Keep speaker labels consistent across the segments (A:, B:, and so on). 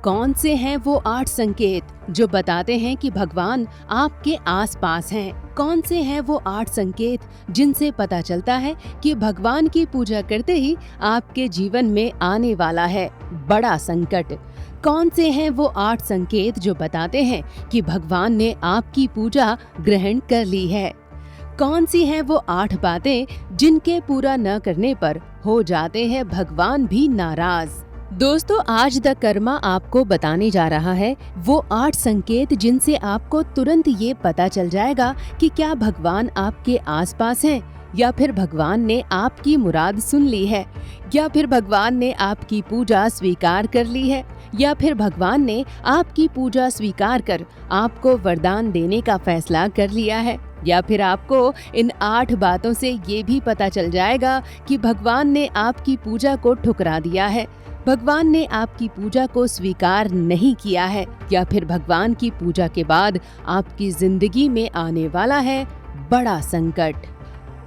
A: कौन से हैं वो 8 संकेत जो बताते हैं कि भगवान आपके आसपास हैं? कौन से हैं वो 8 संकेत जिनसे पता चलता है कि भगवान की पूजा करते ही आपके जीवन में आने वाला है बड़ा संकट? कौन से हैं वो 8 संकेत जो बताते हैं कि भगवान ने आपकी पूजा ग्रहण कर ली है? कौन सी हैं वो 8 बातें जिनके पूरा न करने पर हो जाते हैं भगवान भी नाराज? दोस्तों, आज द कर्मा आपको बताने जा रहा है वो 8 संकेत जिनसे आपको तुरंत ये पता चल जाएगा कि क्या भगवान आपके आसपास हैं, या फिर भगवान ने आपकी मुराद सुन ली है, या फिर भगवान ने आपकी पूजा स्वीकार कर ली है, या फिर भगवान ने आपकी पूजा स्वीकार कर आपको वरदान देने का फैसला कर लिया है, या फिर आपको इन 8 बातों से ये भी पता चल जाएगा कि भगवान ने आपकी पूजा को ठुकरा दिया है, भगवान ने आपकी पूजा को स्वीकार नहीं किया है, या फिर भगवान की पूजा के बाद आपकी जिंदगी में आने वाला है बड़ा संकट।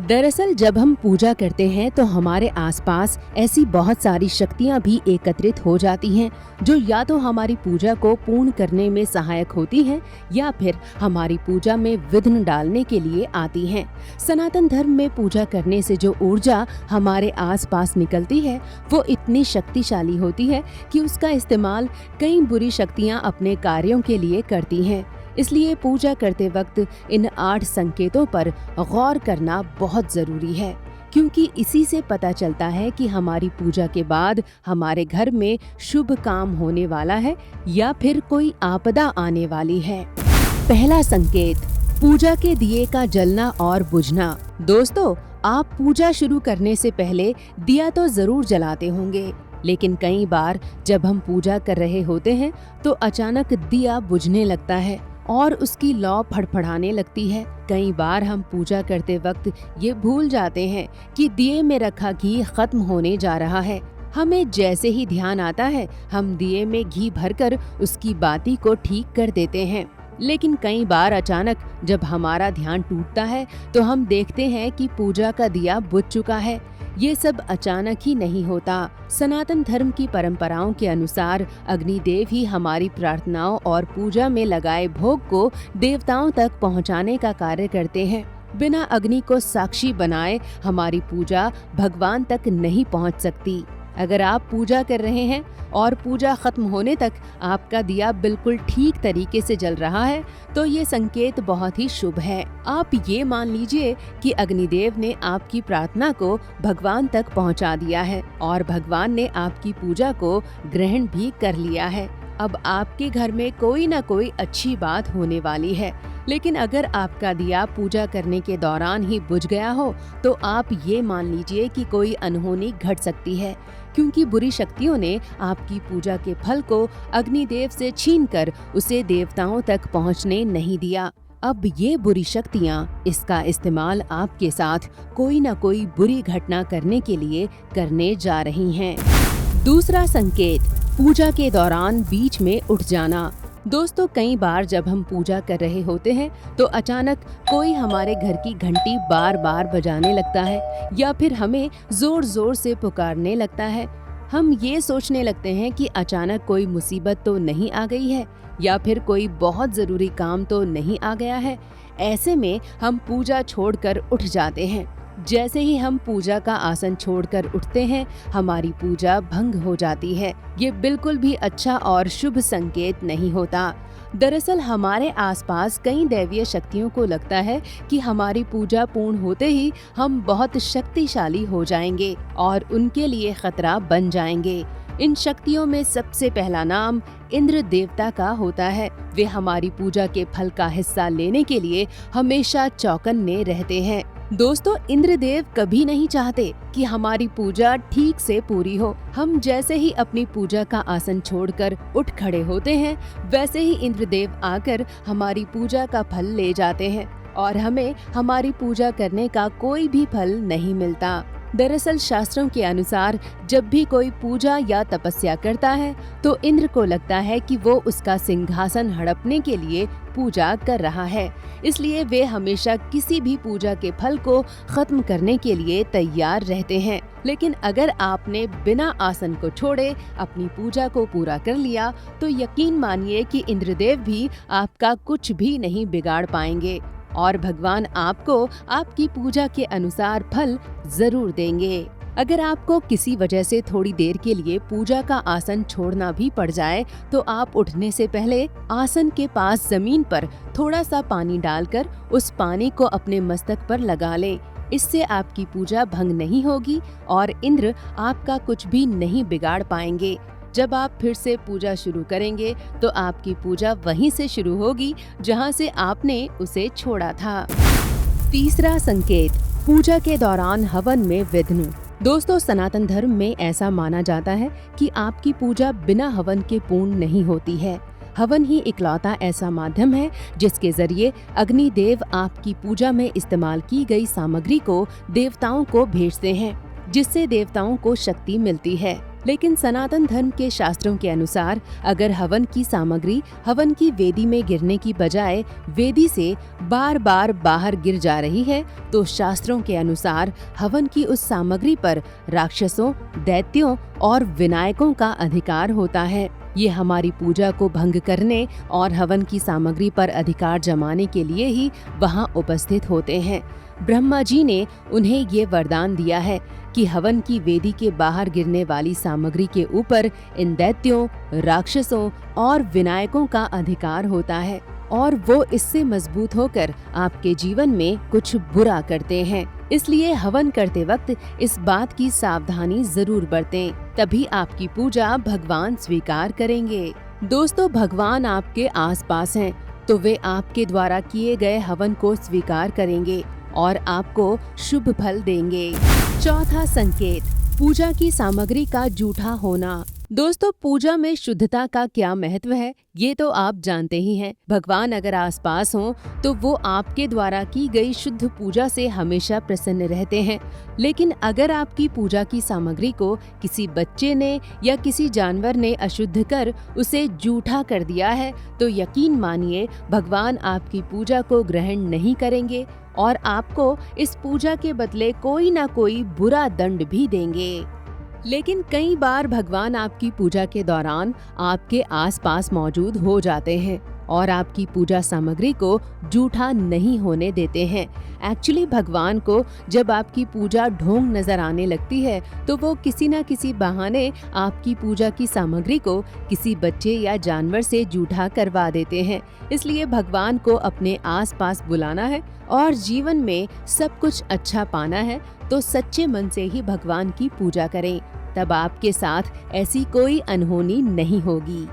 A: दरअसल जब हम पूजा करते हैं तो हमारे आसपास ऐसी बहुत सारी शक्तियां भी एकत्रित हो जाती हैं जो या तो हमारी पूजा को पूर्ण करने में सहायक होती हैं या फिर हमारी पूजा में विघ्न डालने के लिए आती हैं। सनातन धर्म में पूजा करने से जो ऊर्जा हमारे आसपास निकलती है वो इतनी शक्तिशाली होती है कि उसका इस्तेमाल कई बुरी शक्तियां अपने कार्यों के लिए करती हैं। इसलिए पूजा करते वक्त इन 8 संकेतों पर गौर करना बहुत जरूरी है, क्योंकि इसी से पता चलता है कि हमारी पूजा के बाद हमारे घर में शुभ काम होने वाला है या फिर कोई आपदा आने वाली है। पहला संकेत, पूजा के दिए का जलना और बुझना। दोस्तों, आप पूजा शुरू करने से पहले दिया तो जरूर जलाते होंगे, लेकिन कई बार जब हम पूजा कर रहे होते हैं तो अचानक दिया बुझने लगता है और उसकी लौ फड़फड़ाने लगती है। कई बार हम पूजा करते वक्त ये भूल जाते हैं कि दिए में रखा घी खत्म होने जा रहा है। हमें जैसे ही ध्यान आता है हम दिए में घी भरकर उसकी बाती को ठीक कर देते हैं, लेकिन कई बार अचानक जब हमारा ध्यान टूटता है तो हम देखते हैं कि पूजा का दिया बुझ चुका है। ये सब अचानक ही नहीं होता। सनातन धर्म की परंपराओं के अनुसार अग्निदेव ही हमारी प्रार्थनाओं और पूजा में लगाए भोग को देवताओं तक पहुंचाने का कार्य करते हैं। बिना अग्नि को साक्षी बनाए हमारी पूजा भगवान तक नहीं पहुंच सकती। अगर आप पूजा कर रहे हैं और पूजा खत्म होने तक आपका दिया बिल्कुल ठीक तरीके से जल रहा है तो ये संकेत बहुत ही शुभ है। आप ये मान लीजिए कि अग्निदेव ने आपकी प्रार्थना को भगवान तक पहुंचा दिया है और भगवान ने आपकी पूजा को ग्रहण भी कर लिया है। अब आपके घर में कोई न कोई अच्छी बात होने वाली है। लेकिन अगर आपका दिया पूजा करने के दौरान ही बुझ गया हो तो आप ये मान लीजिए कि कोई अनहोनी घट सकती है, क्योंकि बुरी शक्तियों ने आपकी पूजा के फल को अग्निदेव से छीनकर उसे देवताओं तक पहुंचने नहीं दिया। अब ये बुरी शक्तियाँ इसका इस्तेमाल आपके साथ कोई न कोई बुरी घटना करने के लिए करने जा रही हैं। दूसरा संकेत, पूजा के दौरान बीच में उठ जाना। दोस्तों, कई बार जब हम पूजा कर रहे होते हैं तो अचानक कोई हमारे घर की घंटी बार बार बजाने लगता है या फिर हमें जोर जोर से पुकारने लगता है। हम ये सोचने लगते हैं कि अचानक कोई मुसीबत तो नहीं आ गई है या फिर कोई बहुत जरूरी काम तो नहीं आ गया है। ऐसे में हम पूजा छोड़कर उठ जाते हैं। जैसे ही हम पूजा का आसन छोड़कर उठते हैं हमारी पूजा भंग हो जाती है। ये बिल्कुल भी अच्छा और शुभ संकेत नहीं होता। दरअसल हमारे आसपास कई दैवीय शक्तियों को लगता है कि हमारी पूजा पूर्ण होते ही हम बहुत शक्तिशाली हो जाएंगे और उनके लिए खतरा बन जाएंगे। इन शक्तियों में सबसे पहला नाम इंद्र देवता का होता है। वे हमारी पूजा के फल का हिस्सा लेने के लिए हमेशा चौकन्ने रहते हैं। दोस्तों, इंद्रदेव कभी नहीं चाहते कि हमारी पूजा ठीक से पूरी हो। हम जैसे ही अपनी पूजा का आसन छोड़कर उठ खड़े होते हैं वैसे ही इंद्रदेव आकर हमारी पूजा का फल ले जाते हैं और हमें हमारी पूजा करने का कोई भी फल नहीं मिलता। दरअसल शास्त्रों के अनुसार जब भी कोई पूजा या तपस्या करता है तो इंद्र को लगता है कि वो उसका सिंहासन हड़पने के लिए पूजा कर रहा है, इसलिए वे हमेशा किसी भी पूजा के फल को खत्म करने के लिए तैयार रहते हैं। लेकिन अगर आपने बिना आसन को छोड़े अपनी पूजा को पूरा कर लिया तो यकीन मानिए कि इंद्रदेव भी आपका कुछ भी नहीं बिगाड़ पाएंगे और भगवान आपको आपकी पूजा के अनुसार फल जरूर देंगे। अगर आपको किसी वजह से थोड़ी देर के लिए पूजा का आसन छोड़ना भी पड़ जाए तो आप उठने से पहले आसन के पास जमीन पर थोड़ा सा पानी डालकर उस पानी को अपने मस्तक पर लगा लें। इससे आपकी पूजा भंग नहीं होगी और इंद्र आपका कुछ भी नहीं बिगाड़ पाएंगे। जब आप फिर से पूजा शुरू करेंगे तो आपकी पूजा वहीं से शुरू होगी जहां से आपने उसे छोड़ा था। तीसरा संकेत, पूजा के दौरान हवन में विघ्न। दोस्तों, सनातन धर्म में ऐसा माना जाता है कि आपकी पूजा बिना हवन के पूर्ण नहीं होती है। हवन ही इकलौता ऐसा माध्यम है जिसके जरिए अग्निदेव आपकी पूजा में इस्तेमाल की गई सामग्री को देवताओं को भेजते हैं, जिससे देवताओं को शक्ति मिलती है। लेकिन सनातन धर्म के शास्त्रों के अनुसार अगर हवन की सामग्री हवन की वेदी में गिरने की बजाय वेदी से बार बार बाहर गिर जा रही है तो शास्त्रों के अनुसार हवन की उस सामग्री पर राक्षसों, दैत्यों और विनायकों का अधिकार होता है। ये हमारी पूजा को भंग करने और हवन की सामग्री पर अधिकार जमाने के लिए ही वहाँ उपस्थित होते हैं। ब्रह्मा जी ने उन्हें ये वरदान दिया है कि हवन की वेदी के बाहर गिरने वाली सामग्री के ऊपर इन दैत्यों, राक्षसों और विनायकों का अधिकार होता है और वो इससे मजबूत होकर आपके जीवन में कुछ बुरा करते हैं। इसलिए हवन करते वक्त इस बात की सावधानी जरूर बरतें, तभी आपकी पूजा भगवान स्वीकार करेंगे। दोस्तों, भगवान आपके आसपास हैं, तो वे आपके द्वारा किए गए हवन को स्वीकार करेंगे और आपको शुभ फल देंगे। चौथा संकेत, पूजा की सामग्री का जूठा होना। दोस्तों, पूजा में शुद्धता का क्या महत्व है ये तो आप जानते ही हैं। भगवान अगर आसपास हों तो वो आपके द्वारा की गई शुद्ध पूजा से हमेशा प्रसन्न रहते हैं। लेकिन अगर आपकी पूजा की सामग्री को किसी बच्चे ने या किसी जानवर ने अशुद्ध कर उसे जूठा कर दिया है तो यकीन मानिए भगवान आपकी पूजा को ग्रहण नहीं करेंगे और आपको इस पूजा के बदले कोई ना कोई बुरा दंड भी देंगे। लेकिन कई बार भगवान आपकी पूजा के दौरान आपके आसपास मौजूद हो जाते हैं और आपकी पूजा सामग्री को जूठा नहीं होने देते हैं। एक्चुअली भगवान को जब आपकी पूजा ढोंग नजर आने लगती है तो वो किसी न किसी बहाने आपकी पूजा की सामग्री को किसी बच्चे या जानवर से जूठा करवा देते हैं। इसलिए भगवान को अपने आसपास बुलाना है और जीवन में सब कुछ अच्छा पाना है तो सच्चे मन से ही भगवान की पूजा करें, तब आपके साथ ऐसी कोई अनहोनी नहीं होगी।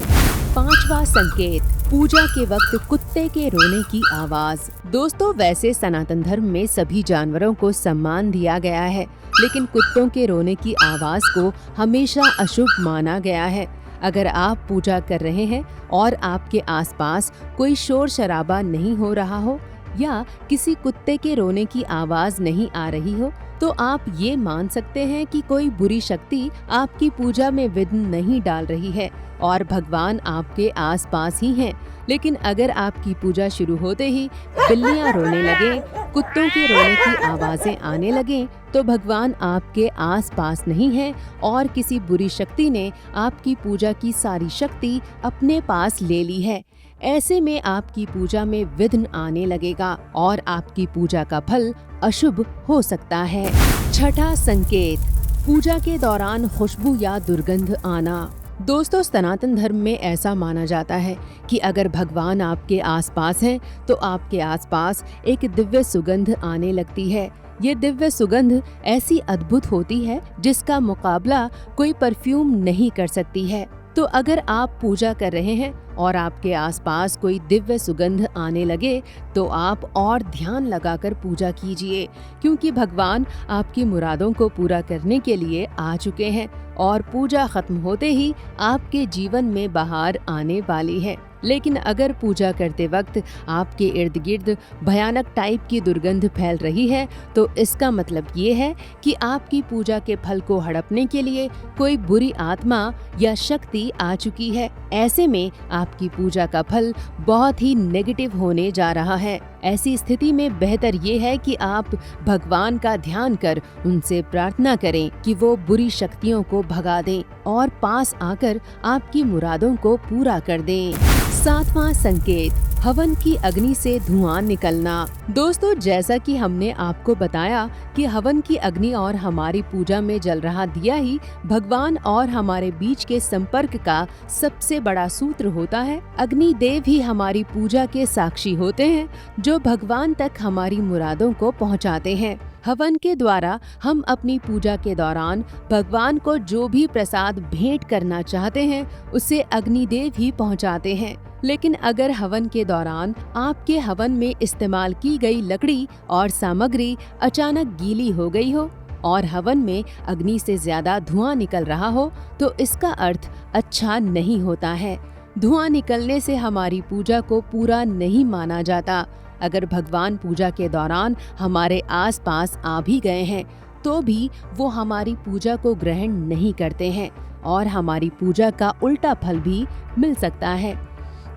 A: पांचवा संकेत, पूजा के वक्त कुत्ते के रोने की आवाज। दोस्तों, वैसे सनातन धर्म में सभी जानवरों को सम्मान दिया गया है, लेकिन कुत्तों के रोने की आवाज को हमेशा अशुभ माना गया है। अगर आप पूजा कर रहे हैं और आपके आसपास कोई शोर शराबा नहीं हो रहा हो या किसी कुत्ते के रोने की आवाज नहीं आ रही हो तो आप ये मान सकते हैं कि कोई बुरी शक्ति आपकी पूजा में विघ्न नहीं डाल रही है और भगवान आपके आसपास ही हैं। लेकिन अगर आपकी पूजा शुरू होते ही बिल्लियां रोने लगे, कुत्तों के रोने की आवाजें आने लगें, तो भगवान आपके आसपास नहीं हैं और किसी बुरी शक्ति ने आपकी पूजा की सारी शक्ति अपने पास ले ली है। ऐसे में आपकी पूजा में विघ्न आने लगेगा और आपकी पूजा का फल अशुभ हो सकता है। छठा संकेत, पूजा के दौरान खुशबू या दुर्गंध आना। दोस्तों, सनातन धर्म में ऐसा माना जाता है कि अगर भगवान आपके आसपास हैं तो आपके आसपास एक दिव्य सुगंध आने लगती है। ये दिव्य सुगंध ऐसी अद्भुत होती है जिसका मुकाबला कोई परफ्यूम नहीं कर सकती है। तो अगर आप पूजा कर रहे हैं और आपके आसपास कोई दिव्य सुगंध आने लगे तो आप और ध्यान लगाकर पूजा कीजिए, क्योंकि भगवान आपकी मुरादों को पूरा करने के लिए आ चुके हैं और पूजा खत्म होते ही आपके जीवन में बहार आने वाली है। लेकिन अगर पूजा करते वक्त आपके इर्द गिर्द भयानक टाइप की दुर्गंध फैल रही है तो इसका मतलब ये है कि आपकी पूजा के फल को हड़पने के लिए कोई बुरी आत्मा या शक्ति आ चुकी है। ऐसे में आपकी पूजा का फल बहुत ही नेगेटिव होने जा रहा है। ऐसी स्थिति में बेहतर ये है कि आप भगवान का ध्यान कर उनसे प्रार्थना करें कि वो बुरी शक्तियों को भगा दें और पास आकर आपकी मुरादों को पूरा कर दें। 7वां संकेत, हवन की अग्नि से धुआं निकलना। दोस्तों, जैसा कि हमने आपको बताया कि हवन की अग्नि और हमारी पूजा में जल रहा दिया ही भगवान और हमारे बीच के संपर्क का सबसे बड़ा सूत्र होता है। अग्नि देव ही हमारी पूजा के साक्षी होते हैं जो भगवान तक हमारी मुरादों को पहुंचाते हैं। हवन के द्वारा हम अपनी पूजा के दौरान भगवान को जो भी प्रसाद भेंट करना चाहते हैं उसे अग्निदेव ही पहुंचाते हैं। लेकिन अगर हवन के दौरान आपके हवन में इस्तेमाल की गई लकड़ी और सामग्री अचानक गीली हो गई हो और हवन में अग्नि से ज्यादा धुआं निकल रहा हो तो इसका अर्थ अच्छा नहीं होता है। धुआं निकलने से हमारी पूजा को पूरा नहीं माना जाता। अगर भगवान पूजा के दौरान हमारे आसपास आ भी गए हैं तो भी वो हमारी पूजा को ग्रहण नहीं करते हैं और हमारी पूजा का उल्टा फल भी मिल सकता है।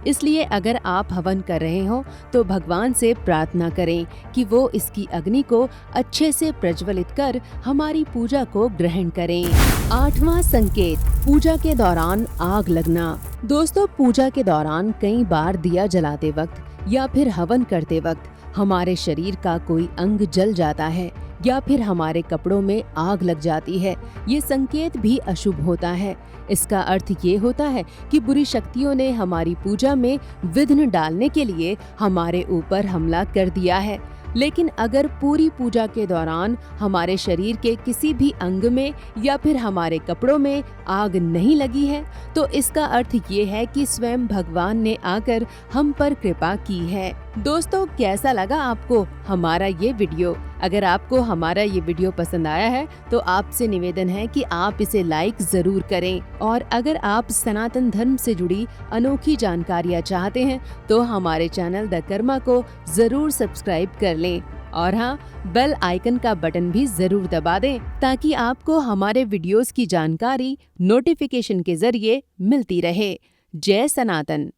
A: इसलिए अगर आप हवन कर रहे हो तो भगवान से प्रार्थना करें कि वो इसकी अग्नि को अच्छे से प्रज्वलित कर हमारी पूजा को ग्रहण करें। 8वां संकेत, पूजा के दौरान आग लगना। दोस्तों, पूजा के दौरान कई बार दिया जलाते वक्त या फिर हवन करते वक्त हमारे शरीर का कोई अंग जल जाता है या फिर हमारे कपड़ों में आग लग जाती है। ये संकेत भी अशुभ होता है। इसका अर्थ ये होता है कि बुरी शक्तियों ने हमारी पूजा में विघ्न डालने के लिए हमारे ऊपर हमला कर दिया है। लेकिन अगर पूरी पूजा के दौरान हमारे शरीर के किसी भी अंग में या फिर हमारे कपड़ों में आग नहीं लगी है तो इसका अर्थ ये है कि स्वयं भगवान ने आकर हम पर कृपा की है। दोस्तों, कैसा लगा आपको हमारा ये वीडियो? अगर आपको हमारा ये वीडियो पसंद आया है तो आपसे निवेदन है कि आप इसे लाइक जरूर करें और अगर आप सनातन धर्म से जुड़ी अनोखी जानकारियाँ चाहते हैं तो हमारे चैनल द कर्मा को जरूर सब्सक्राइब कर लें और हाँ, बेल आइकन का बटन भी जरूर दबा दें ताकि आपको हमारे वीडियोस की जानकारी नोटिफिकेशन के जरिए मिलती रहे। जय सनातन।